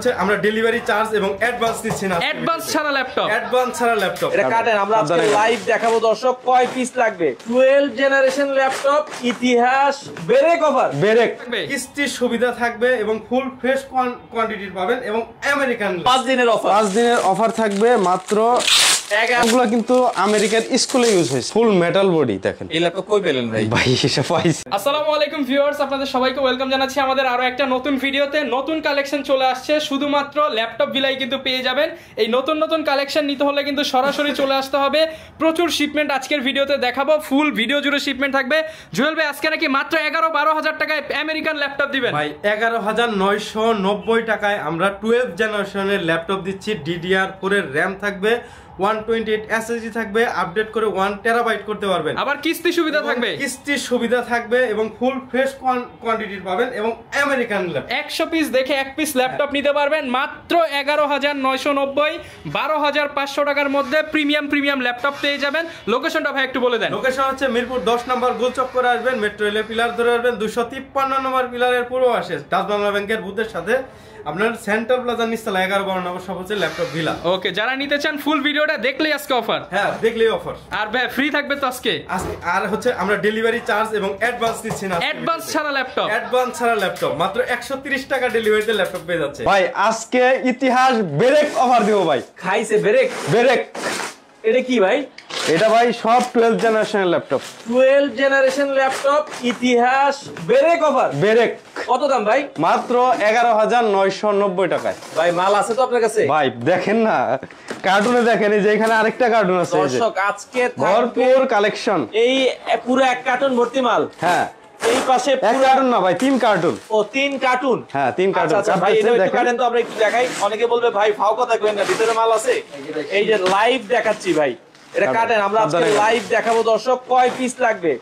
হচ্ছে আমরা delivery charge এবং অ্যাডভান্স দিচ্ছি না। অ্যাডভান্স ছাড়া ল্যাপটপ এটা কাটেন, আমরা আজকে লাইভ দেখাবো দর্শক কয় পিস লাগবে। 12 জেনারেশন ল্যাপটপ, ইতিহাস, ব্রেক অফার, ব্রেক কিস্তির সুবিধা থাকবে এবং ফুল ফ্রেশ কোয়ান্টিটির পাবেন এবং আমেরিকান 5 দিনের অফার থাকবে মাত্র। এগুলো কিন্তু আমেরিকার স্কুলে ইউজ হয়েছে, ফুল মেটাল বডি। দেখেন এই ল্যাপটপ কই পেলেন ভাই? ভাই এসব পাইছে। আসসালামু আলাইকুম ভিউয়ার্স, আপনাদের সবাইকে ওয়েলকাম জানাচ্ছি আমাদের আরো একটা নতুন ভিডিওতে। নতুন কালেকশন চলে আসছে, শুধুমাত্র ল্যাপটপ বিলাই কিন্তু পেয়ে যাবেন। এই নতুন কালেকশন নিতে হলে কিন্তু সরাসরি চলে আসতে হবে। প্রচুর শিপমেন্ট আজকের ভিডিওতে দেখাবো, ফুল ভিডিও জুড়ে শিপমেন্ট থাকবে। জুয়েল ভাই আজকে নাকি মাত্র 11-12 হাজার টাকায় আমেরিকান ল্যাপটপ দিবেন ভাই। 11,990 টাকায় আমরা 12 জেনারেশনের ল্যাপটপ দিচ্ছি। DDR4 এর র্যাম থাকবে, 128 SSD থাকবে, আপডেট করে 1 টেরাবাইট করতে পারবেন। আবার কিস্তি সুবিধা থাকবে, কিস্তির সুবিধা থাকবে এবং ফুল ফ্রেশ কোয়ান্টিটির পাবেন এবং আমেরিকান ল্যাপটপ 100 পিস দেখে এক পিস ল্যাপটপ নিতে পারবেন মাত্র 11,990, 12,500 টাকার মধ্যে প্রিমিয়াম ল্যাপটপ পেয়ে যাবেন। লোকেশনটা ভাই একটু বলে দেন। লোকেশন হচ্ছে মিরপুর 10 নম্বর গোলচক করে আসবেন, মেট্রো রেলের পিলার ধরে আসবেন, 253 নম্বর পিলারের পূর্ব পাশে ডাচ বাংলা ব্যাংকের বুথের সাথে আপনার সেন্ট্রাল প্লাজা নিচতলা 11-12 নম্বর সব হচ্ছে ল্যাপটপ ভিলা। ওকে, যারা নিতে চান ফুল ভিডিওটা দেখলেই আজকে অফার। হ্যাঁ, দেখলেই অফার। আর ভাই ফ্রি থাকবে তো আজকে। আর হচ্ছে আমরা ডেলিভারি চার্জ এবং অ্যাডভান্স দিচ্ছি না। অ্যাডভান্স ছাড়া ল্যাপটপ মাত্র 130 টাকা ডেলিভারিতে ল্যাপটপ পেয়ে যাচ্ছে ভাই। আজকে ইতিহাস ব্রেক অফার দিব ভাই। খাইছে ব্রেক। এটা কি ভাই? এটা ভাই সব 12 জেনারেশনের ল্যাপটপ। 12 জেনারেশন ল্যাপটপ, ইতিহাস, ব্রেক অফার। ব্রেক কত দাম ভাই? মাত্র 11,990 টাকায়। ভাই মাল আছে তো আপনার কাছে? ভাই দেখেন না, কার্টুনে দেখেন, এই যে এখানে আরেকটা কার্টুন আছে। দর্শক আজকে ভরপুর কালেকশন, এই পুরো এক কার্টুন ভর্তি মাল। হ্যাঁ, এই পাশে এক কার্টুন না ভাই, 3 কার্টুন। ও 3 কার্টুন। হ্যাঁ 3 কার্টুন। আচ্ছা ভাই এটা একটু কাটেন তো, আমরা একটু দেখাই। অনেকে বলবে ভাই ফাও কথা কইেন না, ভিতরে মাল আছে। এই যে লাইভ দেখাচ্ছি ভাই, এটা কাটেন, আমরা আজকে লাইভ দেখাবো দর্শক কয় পিস লাগবে।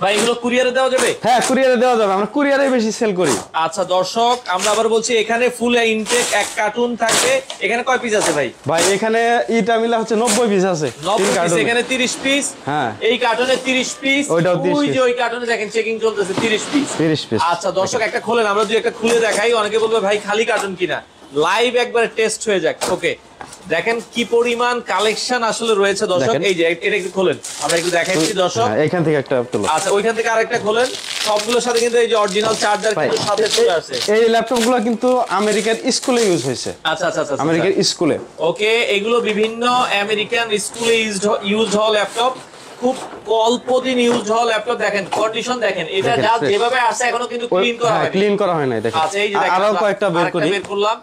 ভাই এগুলো কুরিয়ারে দেওয়া যাবে? হ্যাঁ কুরিয়ারে দেওয়া যাবে, আমরা কুরিয়ারে বেশি সেল করি। আচ্ছা দর্শক, আমরা আবার বলছি এখানে ফুল ইনটেক এক কার্টুন থাকবে। এখানে কয় পিস আছে ভাই? ভাই এখানে ইটা মিলা হচ্ছে 90 পিস আছে। 90 পিস, এখানে 30 পিস। হ্যাঁ, এই কার্টুনে 30 পিস, ওইটাও 30 ওই পিস। যে ওই কার্টুনে দেখেন চেকিং চলতেছে 30 পিস। আচ্ছা দর্শক একটা খোলেন, আমরা দুই একটা খুলে দেখাই। অনেকে বলবে ভাই খালি কার্টুন কিনা, লাইভ একবারে টেস্ট হয়ে যাক। ওকে, দেখেন কি পরিমাণ কালেকশন আসলে রয়েছে দর্শক। এই যে এটা একটু খোলেন, আমরা একটু দেখাচ্ছি দর্শক। এখান থেকে একটা তোলো। আচ্ছা ওইখান থেকে আরেকটা খোলেন। সবগুলোর সাথে কিন্তু এই যে অরিজিনাল চার্জার কিন্তু সাথে চলে আসে। এই ল্যাপটপগুলো কিন্তু আমেরিকার স্কুলে ইউজ হয়েছে। আচ্ছা আমেরিকার স্কুলে। ওকে, এগুলো বিভিন্ন আমেরিকান স্কুলে ইউজ হওয়া ল্যাপটপ, খুব অল্প দিন ইউজ হওয়া ল্যাপটপ। দেখেন কন্ডিশন দেখেন, এটা যা যেভাবে আছে এখনো কিন্তু ক্লিন করা হয় নাই। দেখেন আচ্ছা এই যে আরো কয়েকটা বের করলাম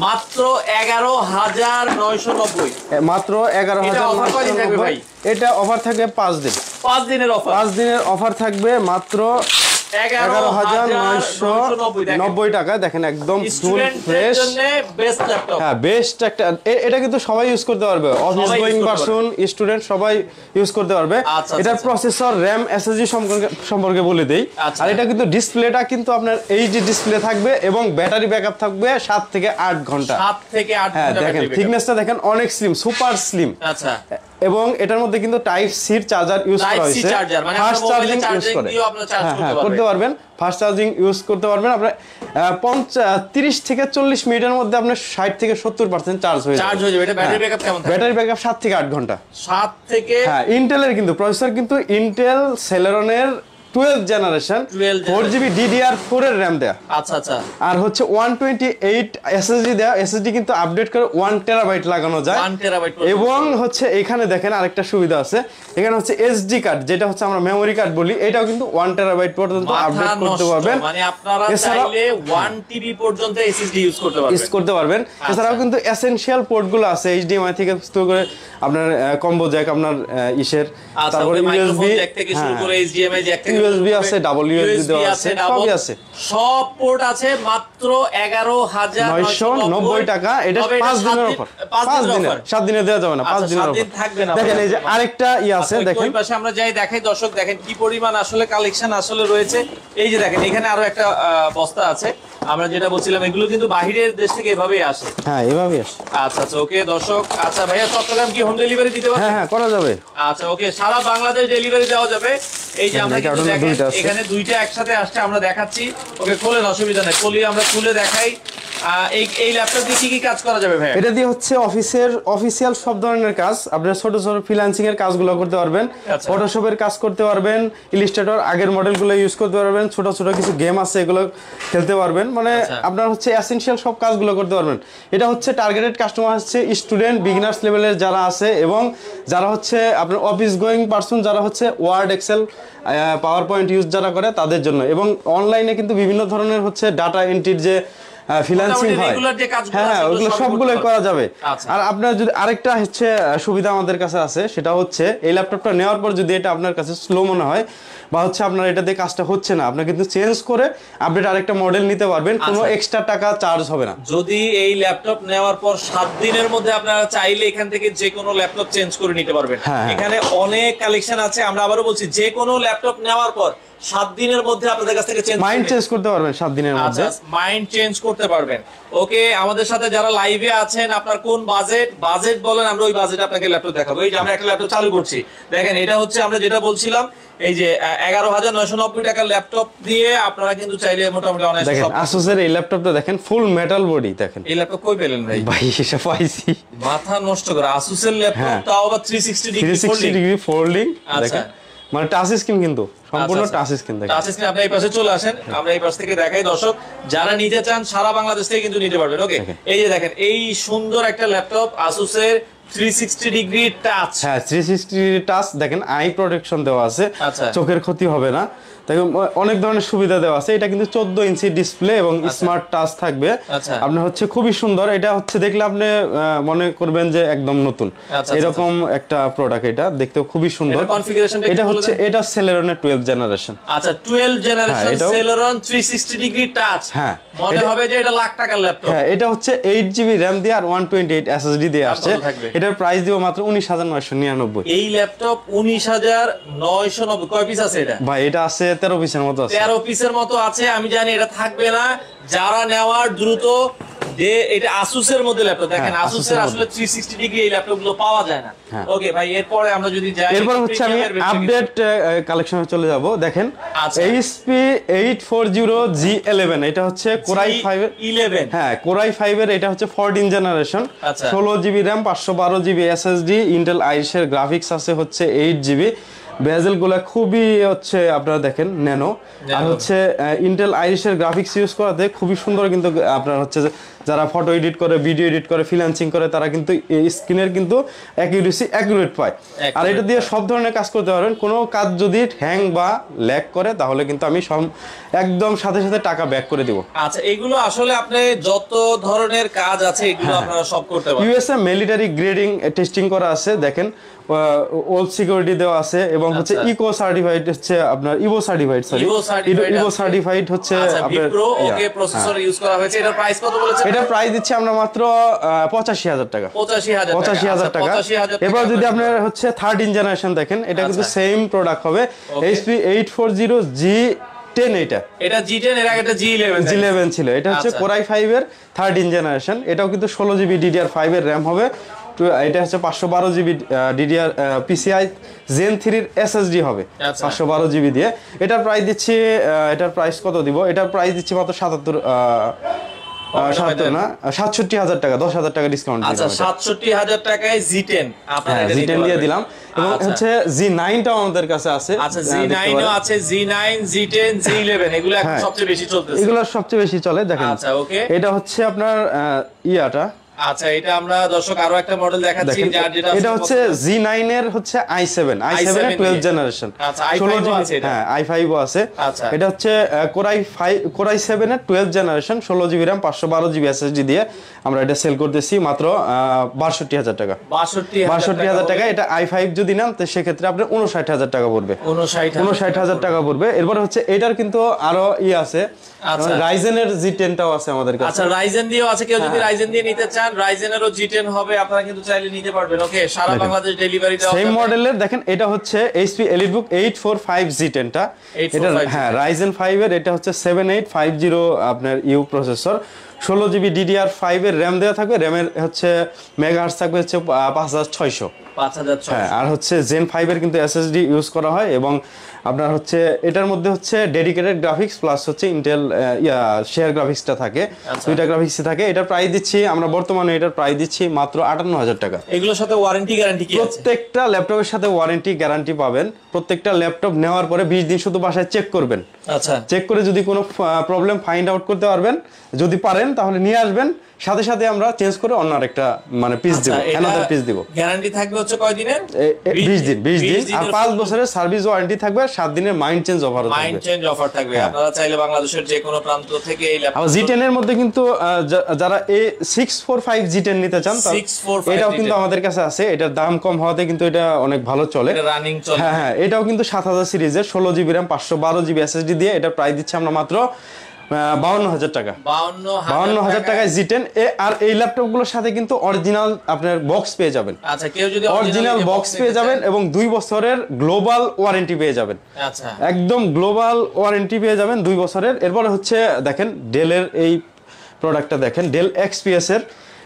মাত্র 11,990। মাত্র 11,990। এটা অফার থাকবে 5 দিন। 5 দিনের অফার থাকবে মাত্র 11,990 টাকা। দেখেন একদম ফুল ফ্রেশ, হ্যাঁ বেস্ট একটা। এটা কিন্তু সবাই ইউজ করতে পারবে, অফিস গোয়িং পারসন, স্টুডেন্ট সবাই ইউজ করতে পারবে। এটার প্রসেসর, র্যাম, SSD সম্পর্কে বলে দেই। আর এটা কিন্তু ডিসপ্লেটা কিন্তু আপনার এইচডি ডিসপ্লে থাকবে এবং ব্যাটারি ব্যাকআপ থাকবে 7 থেকে 8 ঘন্টা। 7 থেকে 8 হ্যাঁ ঘন্টা। দেখেন থিকনেসটা দেখেন, অনেক স্লিম, সুপার স্লিম। আচ্ছা, এবং এটার মধ্যে কিন্তু টাইপ সি চার্জার ইউজ করা হয়েছে। ফাস্ট চার্জিং ইউজ করতে পারবেন, ফাস্ট চার্জিং ইউজ করতে পারবেন। আপনার 30 থেকে 40 মিনিটের মধ্যে আপনার 60 থেকে 70% চার্জ হয়ে যাবে। এটা ব্যাটারি ব্যাকআপ কেমন থাকে? ব্যাটারি ব্যাকআপ 7 থেকে 8 ঘন্টা। 7 থেকে, হ্যাঁ ইন্টেলের কিন্তু প্রসেসর কিন্তু ইন্টেল সেলেরনের 12 জেনারেশন 4GB DDR4 এর RAM দেয়া। আচ্ছা। আর হচ্ছে 128 SSD দেয়া। SSD কিন্তু আপডেট করে 1 টেরাবাইট লাগানো যায়। 1 টেরাবাইট। এবং হচ্ছে এখানে দেখেন আরেকটা সুবিধা আছে, এখানে হচ্ছে SD কার্ড, যেটা হচ্ছে আমরা মেমরি কার্ড বলি, এটাও কিন্তু 1 টেরাবাইট পর্যন্ত আপডেট করতে পারবেন। মানে আপনারা চাইলে 1 TB পর্যন্ত SSD ইউজ করতে পারবেন। এছাড়াও কিন্তু এসেনশিয়াল পোর্টগুলো আছে, HDMI থেকে শুরু করে আপনার কম্বো জ্যাক, আপনার ইসের, তারপরে USB থেকে শুরু করে HDMI জ্যাক থেকে USB আছে, ডাবল USB দেওয়া আছে, সবই আছে, সব পোর্ট আছে। মাত্র 11,990 টাকা। এটা 5 দিনের অফার। 7 দিনে দেওয়া যাবে না, 5 দিনের অফার থাকবে না। দেখেন এই যে আরেকটা আছে, দেখেন ওই পাশে আমরা যাই দেখাই দর্শক। দেখেন কি পরিমাণ আসলে কালেকশন আসলে রয়েছে। এই যে দেখেন এখানে আরো একটা বস্তা আছে। আমরা যেটা বলছিলাম এগুলো কিন্তু বাহিরের দেশ থেকে এভাবেই আসে। হ্যাঁ এভাবেই আসে। আচ্ছা ওকে দর্শক। আচ্ছা ভাইয়া চট্টগ্রাম কি হোম ডেলিভারি দিতে পারবেন? হ্যাঁ করা যাবে। আচ্ছা ওকে, সারা বাংলাদেশ ডেলিভারি দেওয়া যাবে। এই যে আমরা কিন্তু দেখেন এখানে দুইটা একসাথে আসছে, আমরা দেখাচ্ছি। ওকে খোলেন, অসুবিধা নেই, আমরা খুলে দেখাই। এই ল্যাপটপ দিয়ে কি কাজ করা যাবে ভাই? এটা দিয়ে হচ্ছে অফিসিয়াল সব ধরনের কাজ, আপনারা ছোট ছোট ফ্রিল্যান্সিং এর কাজগুলো করতে পারবেন, ফটোশপের কাজ করতে পারবেন, ইলাস্ট্রেটর আগের মডেলগুলো ইউজ করতে পারবেন, ছোট ছোট কিছু গেম আছে এগুলো খেলতে পারবেন, মানে আপনার হচ্ছে এসেনশিয়াল সব কাজগুলো করতে পারবেন। এটা হচ্ছে টার্গেটেড কাস্টমার হচ্ছে স্টুডেন্ট, বিগিনার্স লেভেলের যারা আছে এবং যারা হচ্ছে আপনার অফিস গোয়িং পারসন, যারা হচ্ছে Word, Excel, PowerPoint use যারা করে তাদের জন্য। এবং অনলাইনে কিন্তু বিভিন্ন ধরনের হচ্ছে ডাটা এন্ট্রির যে ফ্রিল্যান্সিং হয়, হ্যাঁ ওগুলো সবগুলোই করা যাবে। আর আপনার যদি আরেকটা হচ্ছে সুবিধা আমাদের কাছে আছে, সেটা হচ্ছে এই ল্যাপটপটা নেওয়ার পর যদি এটা আপনার কাছে স্লো মনে হয় বা হচ্ছে আপনার এটা দিয়ে কাজটা হচ্ছে না, আপনি কিন্তু চেঞ্জ করে আপডেট আরেকটা মডেল নিতে পারবেন, কোনো এক্সট্রা টাকা চার্জ হবে না। যদি এই ল্যাপটপ নেওয়ার পর 7 দিনের মধ্যে আপনারা চাইলে এখান থেকে যে কোনো ল্যাপটপ চেঞ্জ করে নিতে পারবেন। এখানে অনেক কালেকশন আছে, আমরা আবারও বলছি যে কোনো ল্যাপটপ নেওয়ার পর 7 দিনের মধ্যে আপনাদের কাছ থেকে মাইন্ড চেঞ্জ করতে পারবেন, 7 দিনের মধ্যে মাইন্ড চেঞ্জ করতে পারবেন। ওকে, আমাদের সাথে যারা লাইভে আছেন, আপনার কোন বাজেট বলেন, আমরা ওই বাজেটে আপনাকে ল্যাপটপ দেখাবো। এই যে আমরা একটা ল্যাপটপ চালু করছি, দেখেন এটা হচ্ছে আমরা যেটা বলছিলাম, এই যে 11,990 টাকার ল্যাপটপ দিয়ে আপনারা কিন্তু চাইলে মোটামুটি অনেক দেখেন আসুসের এই ল্যাপটপটা দেখেন, ফুল মেটাল বডি। দেখেন এই ল্যাপটপ কই পেলেন ভাই? ভাই এটা পাইছি, মাথা নষ্ট করে আসুসের ল্যাপটপ, তাও আবার 360 ডিগ্রি ফোল্ডিং। দেখেন মানে টাচ স্ক্রিন, কিন্তু সম্পূর্ণ টাচ স্ক্রিন। দেখেন টাচ স্ক্রিন। আপনি এই পাশে চলে আসেন, আমরা এই পাশ থেকে দেখাই দর্শক, যারা নিতে চান সারা বাংলাদেশ থেকে কিন্তু নিতে পারবেন। ওকে, এই যে দেখেন এই সুন্দর একটা ল্যাপটপ আসুসের 360 ডিগ্রি টাচ। হ্যাঁ 360 ডিগ্রি টাচ। দেখেন আই প্রোটেকশন দেওয়া আছে, চোখের ক্ষতি হবে না, তাই অনেক ধরনের সুবিধা দেওয়া আছে। এটা কিন্তু 14 ইঞ্চি ডিসপ্লে এবং স্মার্ট টাচ থাকবে। আপনার হচ্ছে খুবই সুন্দর, এটা হচ্ছে দেখলে আপনি মনে করবেন যে একদম নতুন, এরকম একটা প্রোডাক্ট। এটা দেখতেও খুবই সুন্দর। এটা হচ্ছে এটা সেলেরনের 12 জেনারেশন। আচ্ছা 12 জেনারেশন সেলেরন 360 ডিগ্রি টাচ। হ্যাঁ মনে হবে যে এটা লাখ টাকার ল্যাপটপ। হ্যাঁ এটা হচ্ছে 8GB RAM দিয়ে আর 128 SSD দিয়ে আসছে। এটার প্রাইস দিব মাত্র 19,999। এই ল্যাপটপ 19,990। কয় পিস আছে এটা? ভাই এটা আছে 13 পিসের মতো আছে। 13 পিসের মতো আছে। আমি জানি এটা থাকবে না, যারা নেওয়ার দ্রুত। যে এটা আসুসের মধ্যে ল্যাপটপ, দেখেন আসুসের আসলে 360 ডিগ্রি এই ল্যাপটপ গুলো পাওয়া যায় না। ওকে ভাই, এরপরে আমরা যদি যাই, এরপর হচ্ছে আমি আপডেট কালেকশনে চলে যাব। দেখেন HP 840G11, এটা হচ্ছে Core i5 11। হ্যাঁ Core i5 এর এটা হচ্ছে 14 generation, 16GB RAM, 512GB SSD, Intel আইরিশের গ্রাফিক্স আছে হচ্ছে 8GB। বেজেল গুলা খুবই হচ্ছে আপনারা দেখেন ন্যানো, আর হচ্ছে ইন্টেল আইরিশের গ্রাফিক্স ইউজ করাতে খুবই সুন্দর। কিন্তু আপনার হচ্ছে যারা ফটো এডিট করে, ভিডিও এডিট করে, ফ্রিল্যান্সিং করে, তারা কিন্তু স্ক্রিনের কিন্তু অ্যাকুরেট পায়। আর এটা দিয়ে সব ধরনের কাজ করতে পারবেন। কোনো কাজ যদি হ্যাং বা ল্যাগ করে তাহলে কিন্তু আমি একদম সাথে সাথে টাকা ব্যাক করে দিব। আচ্ছা এগুলো আসলে আপনি যত ধরনের কাজ আছে এগুলো আপনারা সব করতে পারবেন। ইউএসএ মিলিটারি গ্রেডিং টেস্টিং করা আছে, দেখেন ওল সিকিউরিটি দেওয়া আছে এবং হচ্ছে ইকো সার্টিফাইড হচ্ছে আপনার ইভো সার্টিফাইড, ইভো সার্টিফাইড হচ্ছে আপনার ওকে প্রসেসর ইউজ করা হয়েছে। এটার প্রাইস কত বলেছেন? এটা প্রাইস দিচ্ছি আমরা মাত্র 85,000 টাকা। 85,000 টাকা। এবার যদি আপনার হচ্ছে 13 জেনারেশন দেখেন, এটা কিন্তু সেম প্রোডাক্ট হবে, HP 840G10। এটা G10, এর আগে এটা G11 ছিল। এটা হচ্ছে Core i5 এর 13 জেনারেশন। এটাও কিন্তু 16GB DDR5 এর RAM হবে। এটা হচ্ছে 512GB DDR PCI Gen 3 এর SSD হবে 512GB দিয়ে। এটার প্রাইস দিচ্ছি, এটার প্রাইস কত দিব? এটার প্রাইস দিচ্ছি মাত্র 67,000 টাকা, 10,000 টাকা ডিসকাউন্ট দিলাম। আচ্ছা 67,000 টাকায় G10 আপনারা G10 দিয়ে দিলাম। এবং হচ্ছে G9 টাও আমাদের কাছে আছে। আচ্ছা G9 ও আছে, G9, G10, G11 এগুলো এখন সবচেয়ে বেশি চলতেছে। এগুলো সবচেয়ে বেশি চলে। দেখেন আচ্ছা ওকে, এটা হচ্ছে আপনার ইয়াটা। আচ্ছা এটা আমরা দর্শক আরো একটা মডেল দেখাচ্ছি, যার যেটা এটা হচ্ছে G9 এর হচ্ছে i7 এর 12 জেনারেশন। আচ্ছা i5 আছে এটা। হ্যাঁ i5 ও আছে। এটা হচ্ছে Core i7 এর 12 generation, 16GB RAM, 512GB SSD দিয়ে আমরা এটা সেল করতেছি মাত্র 62,000 টাকা। 62,000 টাকা। এটা i5 যদি নেন তো সেক্ষেত্রে আপনার 59,000 টাকা পড়বে। 59,000 টাকা পড়বে। এরপর হচ্ছে এটার কিন্তু আরো আছে, Ryzen এর G10 টাও আছে আমাদের কাছে। আচ্ছা Ryzen দিয়েও আছে, কেউ যদি Ryzen দিয়ে নিতে চান Ryzen এরও G10 হবে, আপনারা কিন্তু চাইলে নিতে পারবেন। ওকে, সারা বাংলাদেশ ডেলিভারি দেওয়া হবে। সেম মডেলের দেখেন, এটা হচ্ছে HP EliteBook 845G10 টা। এটা হ্যাঁ Ryzen 5 এর, এটা হচ্ছে 7850 আপনার ইউ প্রসেসর, 16GB DDR5 এর র্যাম দেওয়া থাকবে, র্যামের হচ্ছে মেগাহার্টজ থাকবে হচ্ছে 5600। হ্যাঁ, আর হচ্ছে Zen 5 এর কিন্তু SSD ইউজ করা হয় এবং আপনার হচ্ছে এটার মধ্যে হচ্ছে ডেডিকেটেড গ্রাফিক্স প্লাস হচ্ছে ইন্টেল শেয়ার গ্রাফিক্সটা থাকে, দুইটা গ্রাফিক্সই থাকে। এটার প্রাইস দিচ্ছি আমরা বর্তমানে, এটার প্রাইস দিচ্ছি মাত্র 58000 টাকা। এগুলোর সাথে ওয়ারেন্টি গ্যারান্টি কি আছে? প্রত্যেকটা ল্যাপটপের সাথে ওয়ারেন্টি গ্যারান্টি পাবেন। প্রত্যেকটা ল্যাপটপ নেওয়ার পরে 20 দিন শুধু বাসায় চেক করবেন। আচ্ছা, চেক করে যদি কোনো প্রবলেম ফাইন্ড আউট করতে পারবেন, যদি পারেন তাহলে নিয়ে আসবেন, সাথে সাথে আমরা চেঞ্জ করে অন্য আরেকটা মানে পিস দেব, অ্যানাদার পিস দেব। গ্যারান্টি থাকবে হচ্ছে কয় দিনের? 20 দিন। আর 5 বছরের সার্ভিস ওয়ারেন্টি থাকবে, 7 দিনের মাইন্ড চেঞ্জ অফার থাকবে। মাইন্ড চেঞ্জ অফার থাকবে। আপনারা চাইলে বাংলাদেশের যে কোনো প্রান্ত থেকে এই ল্যাপটপ। আর G10 এর মধ্যে কিন্তু যারা A645 G10 নিতে চান, এটাও কিন্তু আমাদের কাছে আছে। এটার দাম কম হওয়াতে কিন্তু এটা অনেক ভালো চলে, রানিং চলে। হ্যাঁ, এটাও কিন্তু 7000 সিরিজের 16GB RAM 512GB SSD দিয়ে এটা প্রাইস দিচ্ছে আমরা মাত্র 52000 টাকা। 52000 টাকায় G10। আর এই ল্যাপটপ গুলোর সাথে কিন্তু অরিজিনাল আপনার বক্স পেয়ে যাবেন। আচ্ছা, কেউ যদি অরিজিনাল বক্স পেয়ে যাবেন এবং 2 বছরের গ্লোবাল ওয়ারেন্টি পেয়ে যাবেন। আচ্ছা, একদম গ্লোবাল ওয়ারেন্টি পেয়ে যাবেন 2 বছরের। এরপরে হচ্ছে দেখেন ডেলের এই প্রোডাক্টটা দেখেন, ডেল XPS এর।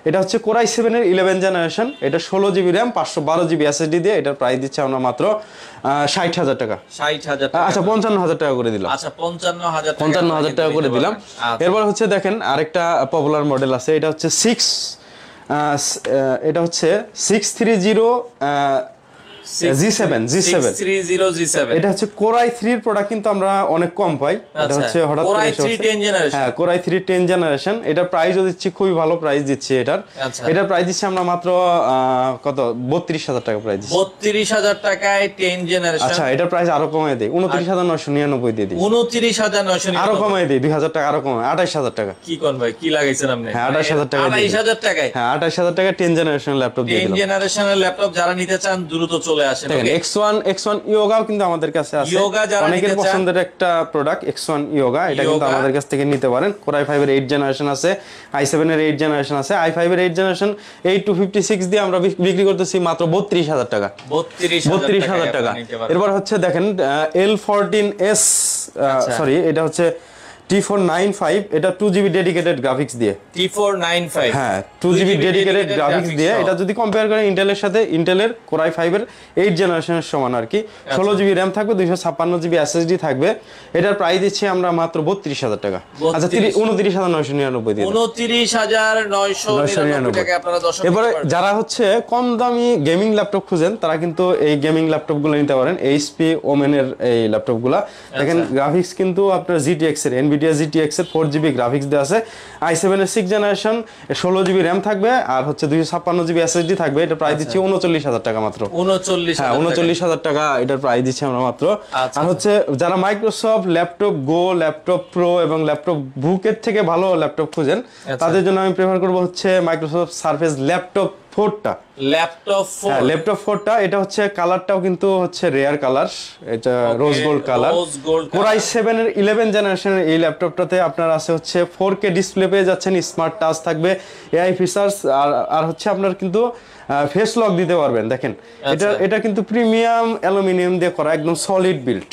এটা হচ্ছে Core i7 এর 11 জেনারেশন। এটা 16GB RAM 512GB SSD দিয়ে এটার প্রাইস দিচ্ছে আমরা মাত্র 60000 টাকা। 60000 টাকা। আচ্ছা, 55000 টাকা করে দিলাম। আচ্ছা, 55000 টাকা করে দিলাম। এরপর হচ্ছে দেখেন আরেকটা পপুলার মডেল আছে, এটা হচ্ছে 630 G7 এটা হচ্ছে Core i3 এর প্রোডাক্ট, কিন্তু আমরা অনেক কম পাই। এটা হচ্ছে হঠাৎ করে হ্যাঁ, Core i3 10 জেনারেশন। এটার প্রাইসও দিচ্ছি, খুবই ভালো প্রাইস দিচ্ছি এটার। এটার প্রাইস দিচ্ছি আমরা মাত্র কত 32000 টাকা প্রাইস দিচ্ছি। 32000 টাকায় 10 জেনারেশন। আচ্ছা, এটার প্রাইস আরো কমিয়ে দেই, 29999 দিয়ে দিই। 29999 আরো কমিয়ে দেই, 2000 টাকা আরো কমিয়ে 28000 টাকা। কি কোন ভাই, কি লাগাইছেন আপনি? হ্যাঁ, 28000 টাকা। 28000 টাকায়? হ্যাঁ, 28000 টাকা 10 জেনারেশন ল্যাপটপ দিয়ে দিলাম। 10 জেনারেশনের ল্যাপটপ যারা নিতে চান দ্রুত চলে আসেন। X1 Yogaও কিন্তু আমাদের কাছে আছে, অনেকের পছন্দের একটা প্রোডাক্ট X1 Yoga। এটা কিন্তু আমাদের কাছ থেকে নিতে পারেন। Core i5 এর 8 জেনারেশন আছে, i7 এর 8 জেনারেশন আছে। i5 এর 8 জেনারেশন 8256 দিয়ে আমরা বিক্রি করতেছি মাত্র 32000 টাকা। 32000 টাকা। এরপর হচ্ছে দেখেন L14S, সরি এটা হচ্ছে T495। এটা 2GB ডেডিকেটেড গ্রাফিক্স দিয়ে। T495, হ্যাঁ, 2GB ডেডিকেটেড গ্রাফিক্স দিয়ে। এটা যদি কম্পেয়ার করেন ইন্টেলের সাথে, ইন্টেলের Core i5 এর 8 জেনারেশনের সমান আর কি। 16GB RAM থাকবে, 256GB SSD থাকবে। এটার প্রাইস দিচ্ছি আমরা মাত্র 32000 টাকা। আচ্ছা, 29999 দিয়ে 29999 টাকা আপনারা দর্শক। এবারে যারা হচ্ছে কম দামি গেমিং ল্যাপটপ খুঁজেন, তারা কিন্তু এই গেমিং ল্যাপটপগুলো নিতে পারেন। HP Omen এর এই ল্যাপটপগুলো দেখেন, গ্রাফিক্স কিন্তু আপনার GTX এর NVIDIA GTX এর 4GB গ্রাফিক্স দেওয়া আছে। i7 এর 6 জেনারেশন, 16GB RAM থাকবে আর হচ্ছে 256GB SSD থাকবে। এটা প্রাইস দিচ্ছি 39000 টাকা মাত্র। 39000 টাকা এটার প্রাইস দিচ্ছি আমরা মাত্র। আর হচ্ছে যারা মাইক্রোসফট ল্যাপটপ গো, ল্যাপটপ প্রো এবং ল্যাপটপ বুকের থেকে ভালো ল্যাপটপ খুঁজেন, তাদের জন্য আমি প্রেফার করব হচ্ছে মাইক্রোসফট সারফেস ল্যাপটপ 4টা। ল্যাপটপ 4টা এটা হচ্ছে কালারটাও কিন্তু হচ্ছে রেয়ার কালার, এটা rose gold colour. Core i7 এর 11 জেনারেশনের এই ল্যাপটপটাতে আপনার আছে হচ্ছে 4K ডিসপ্লে পেয়ে যাচ্ছেন, স্মার্ট টাচ থাকবে, AI ফিচারস আর হচ্ছে আপনার কিন্তু ফেস লক দিতে পারবেন। দেখেন এটা কিন্তু প্রিমিয়াম অ্যালুমিনিয়াম দিয়ে করা, একদম সলিড বিল্ড,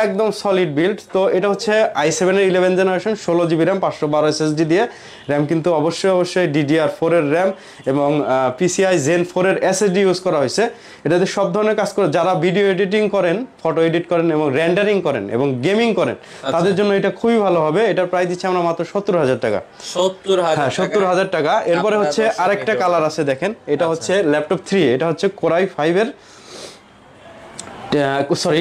একদম সলিড বিল্ড। তো এটা হচ্ছে i7 এর 11 জেনারেশন, 16GB RAM 512 SSD দিয়ে। র্যাম কিন্তু অবশ্যই DDR4 এর র্যাম এবং PCI Zen 4 এর SSD ইউজ করা হয়েছে। এটাতে সব ধরনের কাজ করে, যারা ভিডিও এডিটিং করেন, ফটো এডিট করেন এবং রেন্ডারিং করেন এবং গেমিং করেন, তাদের জন্য এটা খুবই ভালো হবে। এটার প্রাইস দিচ্ছি আমরা মাত্র 70000 টাকা। 70000 টাকা। এরপরে হচ্ছে আরেকটা কালার আছে দেখেন, এটা হচ্ছে ল্যাপটপ 3। এটা হচ্ছে Core i5 এর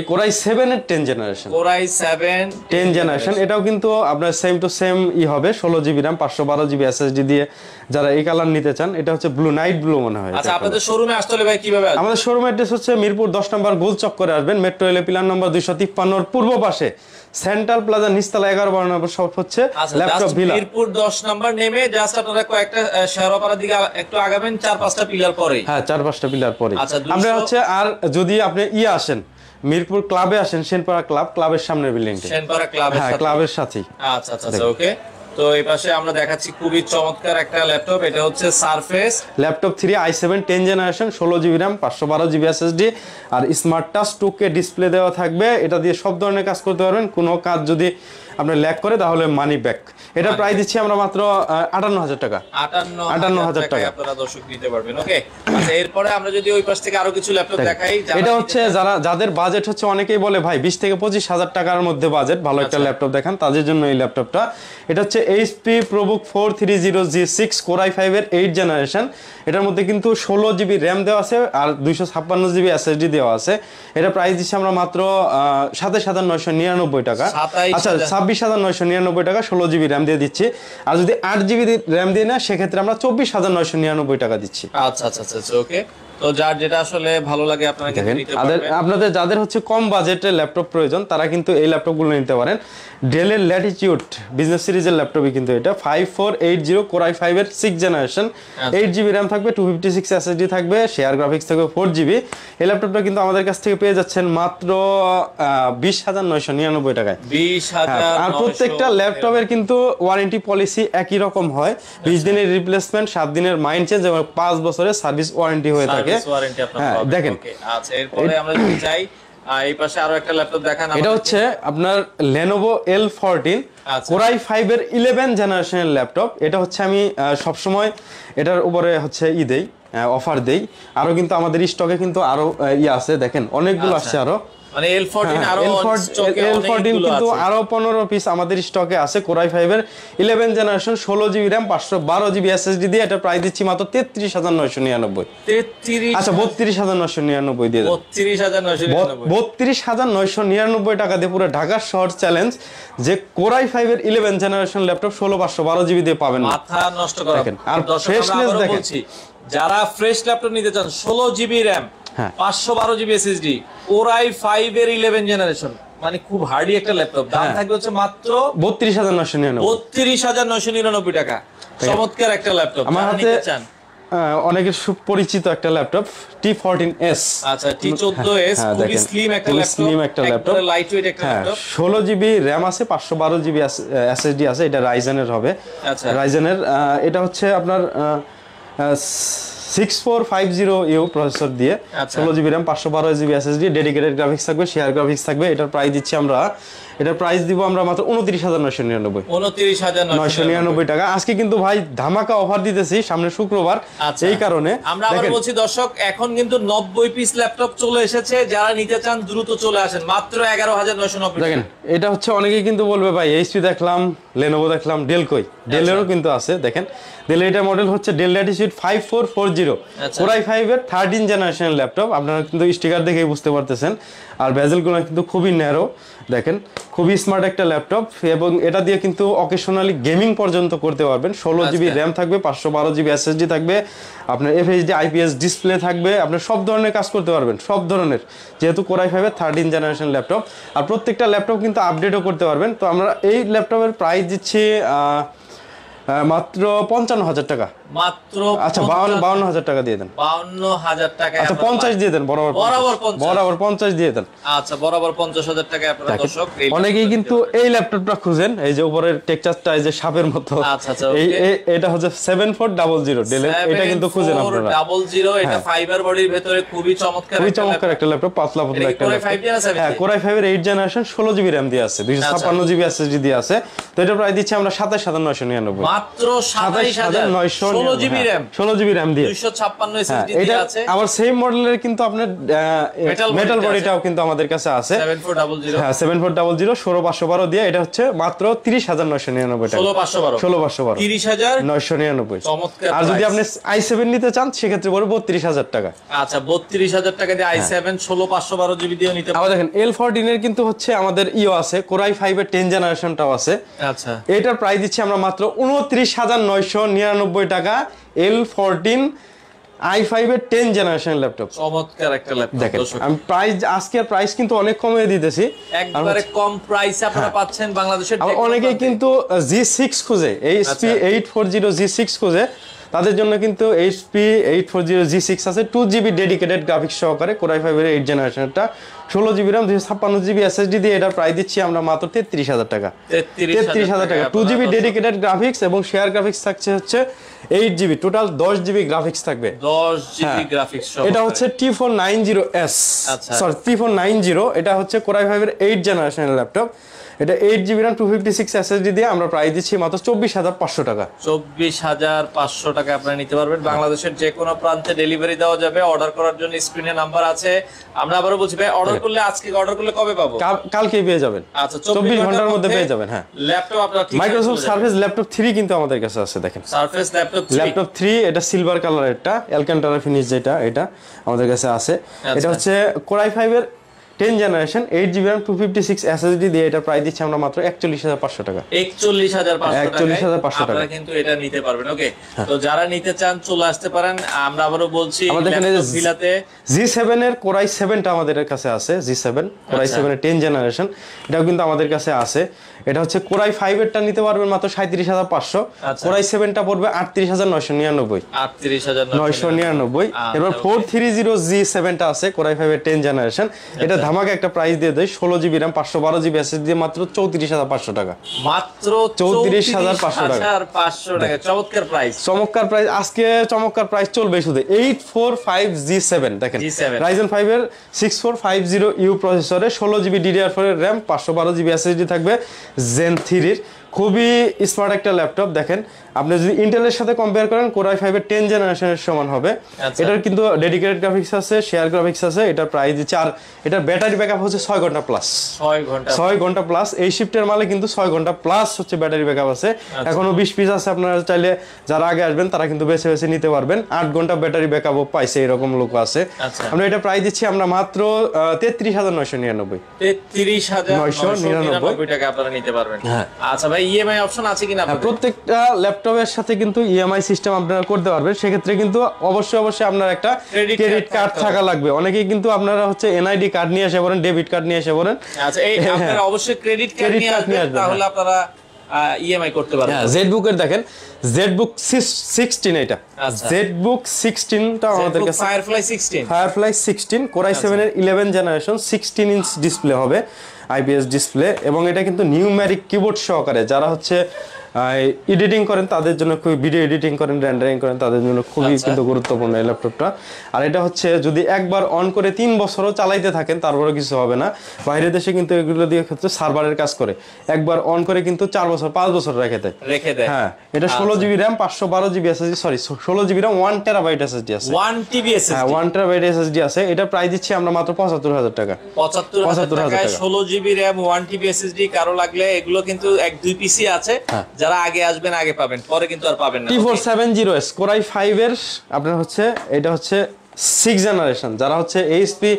Core i7 এর 10 জেনারেশন। Core i7 10 generation. এটাও কিন্তু আপনার সেম টু সেম হবে, 16GB RAM 512GB SSD দিয়ে। যারা এই কালার নিতে চান, এটা হচ্ছে ব্লু, নাইট ব্লু মনে হয়। আচ্ছা, আপনাদের শোরুমে আসতে হলে ভাই কিভাবে আসবেন? আমাদের শোরুম অ্যাড্রেস হচ্ছে মিরপুর 10 নম্বর গোল চক্করে আসবেন, মেট্রো রেল পিলার নম্বর 253 এর পূর্ব পাশে সেন্ট্রাল প্লাজা নিচতলা 11 নম্বর শপ হচ্ছে ল্যাপটপ ভিলা। মিরপুর 10 নম্বর নেমে জাস্ট আপনারা কয়েকটা শেয়ারপাড়ার দিকে একটু আগাবেন, 4-5টা পিলার পরে। হ্যাঁ, 4-5টা পিলার পরে আমরা হচ্ছে। আর যদি আপনি আসেন মিরপুর ক্লাবে আসেন, সেনপাড়া ক্লাবের সামনের বিল্ডিংটা, সেনপাড়া ক্লাবের সাথে, ক্লাবের সাথেই। আচ্ছা, ওকে। তো এই পাশে আমরা দেখাচ্ছি খুবই চমৎকার একটা ল্যাপটপ। এটা হচ্ছে surface laptop 3 i7 10 generation, 16GB RAM 512GB SSD আর স্মার্ট টাচ 2K ডিসপ্লে দেওয়া থাকবে। এটা দিয়ে সব ধরনের কাজ করতে পারবেন। কোনো কাজ যদি আপনার ল্যাগ করে তাহলে মানি ব্যাক। এটা প্রাইস দিচ্ছি আমরা মাত্র 58,000 টাকা। 58,000 টাকা আপনারা দর্শক নিতে পারবেন। ওকে, আচ্ছা এরপরে আমরা যদি ওই পাশ থেকে আরো কিছু ল্যাপটপ দেখাই, এটা হচ্ছে যাদের বাজেট হচ্ছে, অনেকেই বলে ভাই 20 থেকে 25,000 টাকার মধ্যে বাজেট, ভালো একটা ল্যাপটপ দেখান, তাদের জন্য এই ল্যাপটপটা। এটা হচ্ছে HP ProBook 430G6 Core i5 এর 8 জেনারেশন। এটার মধ্যে কিন্তু 16 জিবি র্যাম দেওয়া আছে আর 256 জিবি SSD দেওয়া আছে। এটা প্রাইস দিচ্ছি আমরা মাত্র 27,999 টাকা। আচ্ছা 26,999 টাকা 16 জিবি র্যাম দিয়ে দিচ্ছি। আর যদি 8 জিবি র্যাম দিয়ে না সেক্ষেত্রে আমরা 24,999 টাকা দিচ্ছি। আচ্ছা আচ্ছা আচ্ছা ওকে। তো যার যেটা আসলে ভালো লাগে আপনারা কিন্তু নিতে পারবেন। আপনাদের যাদের হচ্ছে কম বাজেটের ল্যাপটপ প্রয়োজন তারা কিন্তু এই ল্যাপটপগুলো নিতে পারেন। ডেলের ল্যাটিটিউড বিজনেস সিরিজের ল্যাপটপই কিন্তু এটা 5480 Core i5 এর 6 জেনারেশন, 8 জিবি র্যাম থাকবে, 256 SSD থাকবে, শেয়ার গ্রাফিক্স থাকবে 4 জিবি। এই ল্যাপটপটা কিন্তু আমাদের কাছ থেকে পেয়ে যাচ্ছেন মাত্র 20,999 টাকায়। 20,000। আর প্রত্যেকটা ল্যাপটপের কিন্তু ওয়ারেন্টি পলিসি একই রকম হয়, 20 দিনের রিপ্লেসমেন্ট, 7 দিনের মাইন্ড চেঞ্জ এবং 5 বছরের সার্ভিস ওয়ারেন্টি হয়ে থাকে। হ্যাঁ দেখেন। আচ্ছা এরপরে আমরা যদি চাই এই পাশে আরো একটা ল্যাপটপ দেখান। এটা হচ্ছে আপনার Lenovo L14 Core i5 এর 11 জেনারেশনের ল্যাপটপ। এটা হচ্ছে আমি সবসময় এটার উপরে হচ্ছে দেই, অফার দেই। আরো কিন্তু আমাদের স্টকে কিন্তু আরো আছে, দেখেন অনেকগুলো আসছে আরো, মানে L14 আরো L14 কিন্তু আরো 15 পিস আমাদের স্টকে আছে। Core i5 এর 11 generation 16 GB RAM 512 GB SSD দিয়ে এটা প্রাইস দিচ্ছি মাত্র 33,999। 33 আচ্ছা 32,999 দিয়ে দেন। 32,999 টাকা দিয়ে পুরো ঢাকা শহর চ্যালেঞ্জ যে Core i5 এর 11 জেনারেশন ল্যাপটপ 16,512 জিবি দিয়ে পাবেন না। মাথা নষ্ট করা। আর ফ্রেশনেস দেখেন, যারা ফ্রেশ ল্যাপটপ নিতে চান 16 GB RAM 512 GB SSD Core i5 এর 11 জেনারেশন, মানে খুব হার্ডি একটা ল্যাপটপ, দাম থাকবে হচ্ছে মাত্র 32,999 টাকা। চমৎকার একটা ল্যাপটপ আমার হাতে চান, অনেকের সুপরিচিত একটা ল্যাপটপ T14s। আচ্ছা T14s খুবই স্লিম একটা ল্যাপটপ, লাইট ওয়েট একটা ল্যাপটপ, 16 জিবি RAM আছে, 512 জিবি SSD আছে। এটা রাইজেনের হবে। আচ্ছা রাইজেনের এটা হচ্ছে আপনার 6450U প্রসেসর দিয়ে 16 GB RAM 512 GB SSD, dedicated graphics থাকবে, শেয়ার গ্রাফিক্স থাকবে। এটার প্রাইস দিচ্ছি আমরা, এটার প্রাইস দিব আমরা মাত্র 29,999 টাকা। আজকে কিন্তু ভাই ধামাকা অফার দিতেছি সামনে শুক্রবার, এই কারণে আমরা আবার বলছি দর্শক এখন কিন্তু 90 পিস ল্যাপটপ চলে এসেছে, যারা নিতে চান দ্রুত চলে আসেন, মাত্র 11,990। দেখেন এটা হচ্ছে অনেকেই কিন্তু বলবে ভাই HP দেখলাম, Lenovo দেখলাম, ডেল কই? ডেলেরও কিন্তু আছে, দেখেন ডেল এটা মডেল হচ্ছে ডেল ল্যাটিটিউড 5440 Core i5 এর 13 জেনারেশন ল্যাপটপ। আপনারা কিন্তু স্টিকার দেখেই বুঝতে পারতেছেন। আর বেজেলগুলো কিন্তু খুবই ন্যারো, দেখেন খুবই স্মার্ট একটা ল্যাপটপ, এবং এটা দিয়ে কিন্তু অকেশনালি গেমিং পর্যন্ত করতে পারবেন। 16 জিবি র্যাম থাকবে, 512 জিবি SSD থাকবে, আপনার FHD IPS ডিসপ্লে থাকবে, আপনি সব ধরনের কাজ করতে পারবেন, সব ধরনের, যেহেতু Core i5 এর 13 জেনারেশন ল্যাপটপ। আর প্রত্যেকটা ল্যাপটপ কিন্তু আপডেটও করতে পারবেন। তো আমরা এই ল্যাপটপের প্রাইস দিচ্ছি মাত্র 55,000 টাকা। মাত্র আচ্ছা 52,000 টাকা দিয়ে দেন। 52,000 টাকা। আচ্ছা 50 দিয়ে দেন, বরাবর 50 দিয়ে দেন। আচ্ছা বরাবর 50,000 টাকা আপনারা দর্শক। অনেকেই কিন্তু এই ল্যাপটপটা খুঁজেন, এই যে উপরের টেক্সচারটা এই যে সাপের মতো, এটা হচ্ছে 7400 ডেলের, এটা কিন্তু খুঁজেন আপনারা 00। এটা ফাইবার বডির ভিতরে খুবই চমৎকার একটা ল্যাপটপ, পাতলা পাতলা একটা ল্যাপটপ। হ্যাঁ Core i5 এর 8 জেনারেশন 16 জিবি RAM দিয়ে আছে, 256 জিবি SSD দিয়ে আছে। তো এটা প্রাইস দিচ্ছি আমরা 27,999। মাত্র 27,900 16 জিবি RAM 16 জিবি RAM দিয়ে 256 SSD দিয়ে আছে। আবার সেম মডেলের কিন্তু আপনার মেটাল বডিটাও কিন্তু আমাদের কাছে আছে 7400। হ্যাঁ 7400 16512 দিয়ে এটা হচ্ছে মাত্র 30,999 টাকা। 16512 30,999 চমৎকার। আর যদি আপনি i7 নিতে চান সেক্ষেত্রে পড়বে 32,000 টাকা। আচ্ছা 32,000 টাকা দিয়ে i7 16512 জিবি দিয়ে নিতে পারবেন। আবার দেখেন L14 এর কিন্তু হচ্ছে আমাদের আছে, Core i5 এর 10 জেনারেশনটাও আছে। আচ্ছা এটার প্রাইস দিচ্ছি আমরা মাত্র 29,999 টাকা। L14 i5 এর 10 জেনারেশন ল্যাপটপ, চমৎকার একটা ল্যাপটপ। দেখেন আমি প্রাইস আজকের প্রাইস কিন্তু অনেক কমিয়ে দিতেছি, একবারে কম প্রাইসে আপনারা পাচ্ছেন বাংলাদেশের। আর অনেকেই কিন্তু G6 খুঁজে, HP 840 G6 খুঁজে, তাদের জন্য কিন্তু HP 840 G6 আছে, 2GB ডেডিকেটেড গ্রাফিক্স সহকারে Core i5 এর 8 জেনারেশনটা, 16 জিবি RAM 256 জিবি SSD দিয়ে এটার প্রাইস দিচ্ছি আমরা মাত্র 33,000 টাকা। 33,000 টাকা, 2GB ডেডিকেটেড গ্রাফিক্স এবং শেয়ার গ্রাফিক্স থাকছে হচ্ছে 8GB, টোটাল 10GB গ্রাফিক্স থাকবে, 10GB গ্রাফিক্স সহ। এটা হচ্ছে T490S, সরি T490, এটা হচ্ছে Core i5 এর 8 জেনারেশনের ল্যাপটপ। এটা 8GB RAM 256 SSD দিয়ে আমরা প্রাইস দিচ্ছি মাত্র 24,500 টাকা। 24,500 টাকা আপনারা নিতে পারবেন। বাংলাদেশের যে কোনো প্রান্তে ডেলিভারি দেওয়া যাবে। অর্ডার করার জন্য স্ক্রিনে নাম্বার আছে। আমরা আবারও বলছি ভাই, অর্ডার করলে আজকে অর্ডার করলে কবে পাবো? কালকেই পেয়ে যাবেন। আচ্ছা, 24 ঘন্টার মধ্যে পেয়ে যাবেন। হ্যাঁ, ল্যাপটপ আপনারা ঠিক মাইক্রোসফট সারফেস ল্যাপটপ 3 কিন্তু আমাদের কাছে আছে। দেখেন সারফেস ল্যাপটপ 3, এটা সিলভার কালারের, এটা অ্যালকান্টারা ফিনিশ, যেটা এটা আমাদের কাছে আছে। এটা হচ্ছে Core i5 এর 10 জেনারেশন 8GB RAM 256 SSD দিয়ে এটা প্রাইস দিচ্ছি আমরা মাত্র 41,500 টাকা। 41,500 টাকা আপনারা কিন্তু এটা নিতে পারবেন। ওকে, তো যারা নিতে চান চলে আসতে পারেন। আমরা আবারও বলছি আমাদের এখানে ভিলাতে G7 এর Core i7 টা আমাদের কাছে আছে। G7 Core i7 এর 10 জেনারেশন, এটাও কিন্তু আমাদের কাছে আছে। এটা হচ্ছে Core i5 এর টা নিতে পারবেন মাত্র 37,500। Core i7 টা পড়বে 38,999। 38,999। এবার 430G7 টা আছে Core i5 এর 10 জেনারেশন, এটা ধামাকা একটা প্রাইস দিয়ে দেয় 16GB RAM 512GB SSD দিয়ে মাত্র 34,500 টাকা। মাত্র 34,500 টাকা। চমৎকার প্রাইস, চমৎকার প্রাইস। আজকে চমৎকার প্রাইস চলবে শুধু 845G7। দেখেন Ryzen 5 এর 6450U প্রসেসরে 16GB DDR4 এর RAM 512GB SSD থাকবে Zen 3 এর। খুবই স্মার্ট একটা ল্যাপটপ। দেখেন আপনি যদি ইন্টেলের সাথে কম্পেয়ার করেন Core i5 এর 10 জেনারেশনের সমান হবে। এটার কিন্তু ডেডিকেটেড গ্রাফিক্স আছে, শেয়ার গ্রাফিক্স আছে। এটার প্রাইস 4, এটার ব্যাটারি ব্যাকআপ হচ্ছে 6 ঘন্টা প্লাস। 6 ঘন্টা প্লাস। এই শিফটের মালে কিন্তু 6 ঘন্টা প্লাস হচ্ছে ব্যাটারি ব্যাকআপ আছে। এখনো 20 পিস আছে, আপনারা চাইলে যারা আগে আসবেন তারা কিন্তু বেছে বেছে নিতে পারবেন। 8 ঘন্টা ব্যাটারি ব্যাকআপও পাইছে, এরকম লোক আছে। আমরা এটা প্রাইস দিচ্ছি আমরা মাত্র 33,999। 33,999 টাকা আপনারা নিতে পারবেন। আচ্ছা ভাই, ইএমআই অপশন আছে কিনা? প্রত্যেকটা ল্যাপটপের সাথে কিন্তু ইএমআই সিস্টেম আপনারা করতে পারবেন। সেক্ষেত্রে কিন্তু অবশ্যই আপনার একটা ক্রেডিট কার্ড থাকা লাগবে। অনেকেই কিন্তু আপনারা হচ্ছে এনআইডি কার্ড নিয়ে এসে পড়েন, ডেবিট কার্ড নিয়ে এসে পড়েন। আচ্ছা, এই আপনারা অবশ্যই ক্রেডিট কার্ড নিয়ে আসবেন, তাহলে আপনারা ইএমআই করতে পারবেন। হ্যাঁ, জেডবুক এর দেখেন জেডবুক 16 এটা। জেডবুক 16 টা আমাদের কাছে ফায়ারফ্লাই 16 Core i7 এর 11 জেনারেশন 16 ইঞ্চ ডিসপ্লে হবে, আইপিএস ডিসপ্লে। এবং এটা কিন্তু নিউমেরিক কিবোর্ড সহকারে, যারা হচ্ছে এডিটিং করেন তাদের জন্য, খুব ভিডিও এডিটিং করেন, রেন্ডারিং করেন তাদের জন্য খুবই কিন্তু গুরুত্বপূর্ণ এই ল্যাপটপটা। আর এটা হচ্ছে যদি একবার অন করে 3 বছরও চালাইতে থাকেন তারপরে কিছু হবে না। বাইরের দেশে কিন্তু এগুলো দিয়ে হচ্ছে সার্ভারের কাজ করে, একবার অন করে কিন্তু 4 বছর 5 বছর রেখে দেয়। হ্যাঁ, এটা 16GB RAM 512GB SSD, sorry 16GB RAM 1TB SSD আছে। 1TB SSD, হ্যাঁ 1TB SSD আছে। এটা প্রাইস দিচ্ছি আমরা মাত্র 75,000 টাকা। 75,000 টাকায় 16GB RAM 1TB SSD। কারো লাগলে এগুলো কিন্তু 1-2 পিসি আছে, যারা আগে আসবেন আগে পাবেন, পরে কিন্তু আর পাবেন না। T470S Core i5 এর আপনার হচ্ছে এটা হচ্ছে 6 জেনারেশন। যারা হচ্ছে এইচপি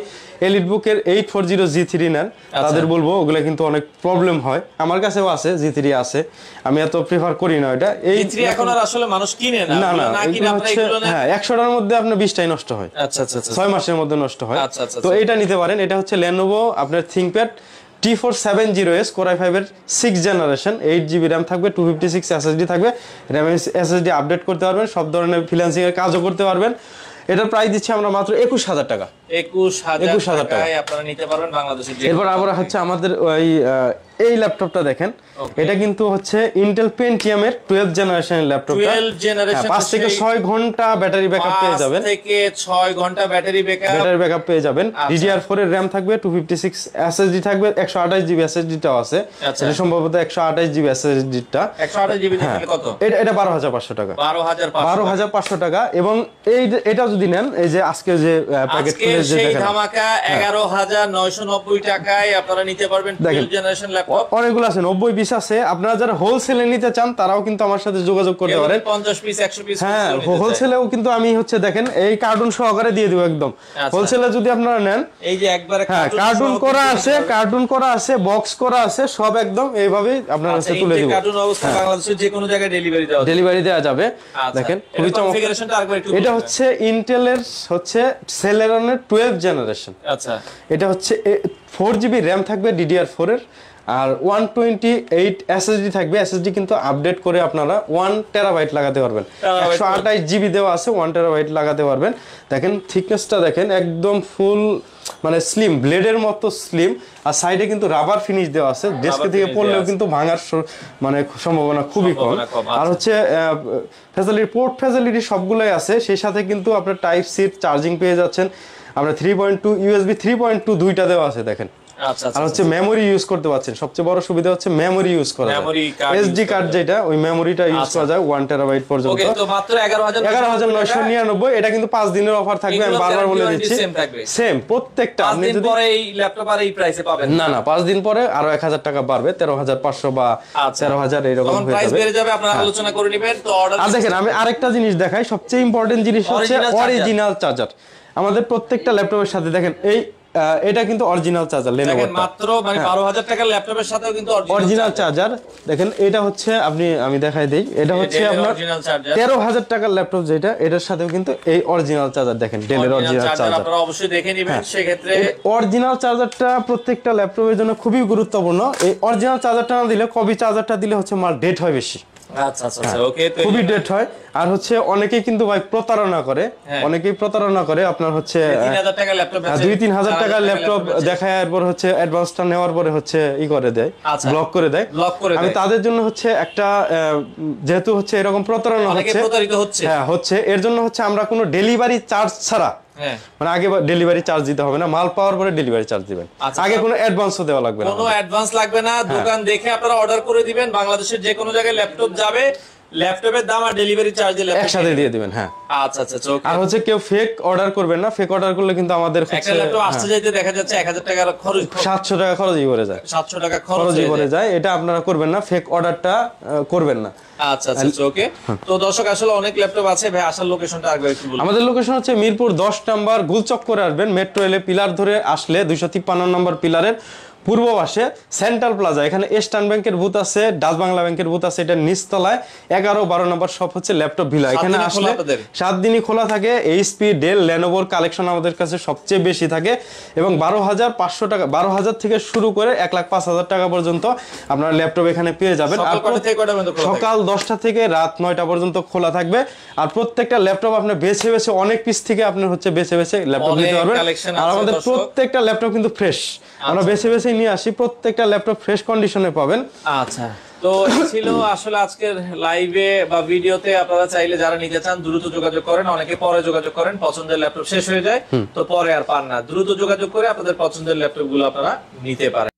এলিটবুক এর 840G3 নেন তাদের বলবো ওগুলা কিন্তু অনেক প্রবলেম হয়। আমার কাছেও আছে, G3 আছে, আমি এত প্রেফার করি না এটা। এই G3 এখন আর আসলে মানুষ কিনে না, না কিনে আপনারা এগুলো নেন। হ্যাঁ, 100টার মধ্যে আপনার 20টাই নষ্ট হয়। আচ্ছা আচ্ছা, 6 মাসের মধ্যে নষ্ট হয়। তো এটা নিতে পারেন। এটা হচ্ছে Lenovo আপনার ThinkPad T470S Core i5 এর 6 জেনারেশন 8GB RAM থাকবে, 256 SSD থাকবে। RAM SSD আপডেট করতে পারবেন, সব ধরনের ফ্রিল্যান্সিং এর কাজও করতে পারবেন। এটার প্রাইস দিচ্ছি আমরা মাত্র 21,000 টাকা। 21,000 টাকায় আপনারা নিতে পারবেন বাংলাদেশের। এরপর আবার হচ্ছে আমাদের ওই এই ল্যাপটপটা দেখেন, এটা কিন্তু হচ্ছে Intel Pentium এর 12 জেনারেশনের ল্যাপটপটা। 12 জেনারেশন 5 থেকে 6 ঘন্টা ব্যাটারি ব্যাকআপ পেয়ে যাবেন। 5 থেকে 6 ঘন্টা ব্যাটারি ব্যাকআপ পেয়ে যাবেন। DDR4 এর RAM থাকবে, 256 SSD থাকবে, 128GB SSD টাও আছে। এটা সম্ভবত 128GB SSD টা। 128GB দিলে কত? এটা 12,500 টাকা। 12,500 টাকা। এবং এটা যদি নেন, এই যে আজকে যে প্যাকেট খুলে যে দেখেন ধামাকা 11,990 টাকায় আপনারা নিতে পারবেন 12 জেনারেশন ল্যাপটপ। অনেকগুলো আছে, 90 পিস আছে। আপনারা যারা হোলসেলে নিতে চান তারাও কিন্তু আমার সাথে যোগাযোগ করতে পারেন। 50 পিস 100 পিস, হ্যাঁ হোলসেলেও কিন্তু আমি হচ্ছে দেখেন এই কার্টুন সহকারে দিয়ে দেব একদম। হোলসেলে যদি আপনারা নেন, এই যে একবারে কার্টুন করা আছে, বক্স করা আছে, সব একদম এইভাবে আপনারা কাছে তুলে দিব। কার্টুন অবস্থা বাংলাদেশের যে কোনো জায়গায় ডেলিভারি দেওয়া যাবে। দেখেন খুবই চমৎকার। এটা হচ্ছে ইন্টেলের হচ্ছে Celeron এর 12 জেনারেশন। আচ্ছা, এটা হচ্ছে 4GB RAM থাকবে DDR4 এর, আর 128 SSD থাকবে। SSD কিন্তু আপডেট করে আপনারা 1TB লাগাতে পারবেন। 128GB দেওয়া আছে, 1TB লাগাতে পারবেন। দেখেন থিকনেসটা দেখেন, একদম ফুল মানে স্লিম, ব্লেডের মতো স্লিম। আর সাইডে কিন্তু রাবার ফিনিশ দেওয়া আছে, ডেস্ক থেকে পড়লেও কিন্তু ভাঙার মানে সম্ভাবনা খুবই কম। আর হচ্ছে পোর্ট ফ্যাসিলিটি সবগুলোই আছে। সেই সাথে কিন্তু আপনার টাইপ সি চার্জিং পেয়ে যাচ্ছেন। আমরা 3.2 USB 3.2 দুইটা দেওয়া আছে দেখেন। আর হচ্ছে মেমোরি ইউজ করতে পারছেন, সবচেয়ে বড় সুবিধা হচ্ছে মেমোরি ইউজ করা যায়, এসডি কার্ড যেটা ওই মেমোরিটা ইউজ করা যায় 1 টেরাবাইট পর্যন্ত। ওকে, তো মাত্র 11999, এটা কিন্তু 5 দিনের অফার থাকবে, আমি বারবার বলে দিচ্ছি সেম প্রত্যেকটা। আপনি যদি পরে এই ল্যাপটপ আর এই প্রাইসে পাবেন না, 5 দিন পরে আরো 1000 টাকা বাড়বে, 13500 বা 13000 এরকম হয়ে যাবে, প্রাইস বেড়ে যাবে, আপনারা আলোচনা করে নেবেন। তো অর্ডার আর দেখেন আমি আরেকটা জিনিস দেখাই, সবচেয়ে ইম্পর্টেন্ট জিনিস হচ্ছে অরিজিনাল চার্জার। আমাদের প্রত্যেকটা ল্যাপটপের সাথে দেখেন এই এটা কিন্তু অরিজিনাল চার্জার, Lenovo মাত্র মানে 12000 টাকার ল্যাপটপের সাথেও কিন্তু অরিজিনাল চার্জার। দেখেন এটা হচ্ছে আমি দেখাই দেই, এটা হচ্ছে আপনার 13000 টাকার ল্যাপটপ যেটা, এটার সাথেও কিন্তু এই অরিজিনাল চার্জার দেখেন, ডেলের অরিজিনাল চার্জার। আপনারা অবশ্যই দেখে নেবেন, সেই ক্ষেত্রে অরিজিনাল চার্জারটা প্রত্যেকটা ল্যাপটপের জন্য খুবই গুরুত্বপূর্ণ। এই অরিজিনাল চার্জারটা না দিলে কপি চার্জারটা দিলে হচ্ছে মাল ডেট হয় বেশি। আচ্ছা, ওকে, তো খুবই ডেট হয়। আর হচ্ছে অনেকেই কিন্তু ভাই প্রতারণা করে, আপনার হচ্ছে 2-3000 টাকার ল্যাপটপ দেখায়, এরপর হচ্ছে অ্যাডভান্সটা নেওয়ার পরে হচ্ছে করে দেয়, ব্লক করে দেয়। আমি তাদের জন্য হচ্ছে একটা, যেহেতু হচ্ছে এরকম প্রতারণা হচ্ছে, এর জন্য হচ্ছে আমরা কোনো ডেলিভারি চার্জ ছাড়া, মানে আগে ডেলিভারি চার্জ দিতে হবে না, মাল পাওয়ার পরে ডেলিভারি চার্জ দিবেন, আগে কোনো অ্যাডভান্সও দেওয়া লাগবে না, কোনো অ্যাডভান্স লাগবে না। দোকান দেখে আপনারা অর্ডার করে দিবেন, বাংলাদেশের যে কোনো জায়গায় ল্যাপটপ যাবে, ল্যাপটপের দাম আর ডেলিভারি চার্জ একসাথে দিয়ে দিবেন। হ্যাঁ, আচ্ছা, আর হচ্ছে কেউ ফেক অর্ডার করবেন না, ফেক অর্ডার করলে কিন্তু আমাদের একটা ল্যাপটপ আসতে যাইতে দেখা যাচ্ছে 1000 টাকা খরচ, 700 টাকা খরচই পড়ে যায়, 700 টাকা খরচই পড়ে যায়। এটা আপনারা করবেন না, ফেক অর্ডারটা করবেন না। আচ্ছা, ওকে। তো দর্শক আসলে অনেক ল্যাপটপ আছে ভাই, আসার লোকেশনটা আরেকবার একটু বলুন। আমাদের লোকেশন হচ্ছে মিরপুর 10 নাম্বার গোলচক্করে আসবেন, মেট্রো রেলে পিলার ধরে আসলে 253 নম্বর পিলারের পূর্ব পাশে সেন্ট্রাল প্লাজা, এখানে ইস্টার্ন ব্যাংকের বুথ আছে, ডাচ বাংলা ব্যাংকের বুথ আছে, এটা নিচতলায় 11-12 নম্বর শপ হচ্ছে ল্যাপটপ ভিলা। এখানে আসলে 7 দিনই খোলা থাকে। এইচপি, ডেল, লেনোভোর কালেকশন আমাদের কাছে সবচেয়ে বেশি থাকে এবং 12,500 টাকা, 12,000 থেকে শুরু করে 1,05,000 টাকা পর্যন্ত আপনার ল্যাপটপ এখানে পেয়ে যাবেন। সকাল 10টা থেকে রাত 9টা পর্যন্ত খোলা থাকবে। আর প্রত্যেকটা ল্যাপটপ আপনি বেছে বেছে অনেক পিস থেকে আপনি হচ্ছে বেছে বেছে ল্যাপটপ নিতে পারবেন। আর আমাদের প্রত্যেকটা ল্যাপটপ কিন্তু ফ্রেশ, আমরা বেছে বেছে নিয়ে আসি, প্রত্যেকটা ল্যাপটপ ফ্রেশ কন্ডিশনে পাবেন। আচ্ছা, তো ছিল আসলে আজকের লাইভে বা ভিডিওতে। আপনারা চাইলে যারা নিতে চান দ্রুত যোগাযোগ করেন, অনেকে পরে যোগাযোগ করেন, পছন্দের ল্যাপটপ শেষ হয়ে যায় তো পরে আর পান না, দ্রুত যোগাযোগ করে আপনাদের পছন্দের ল্যাপটপ গুলো আপনারা নিতে পারেন।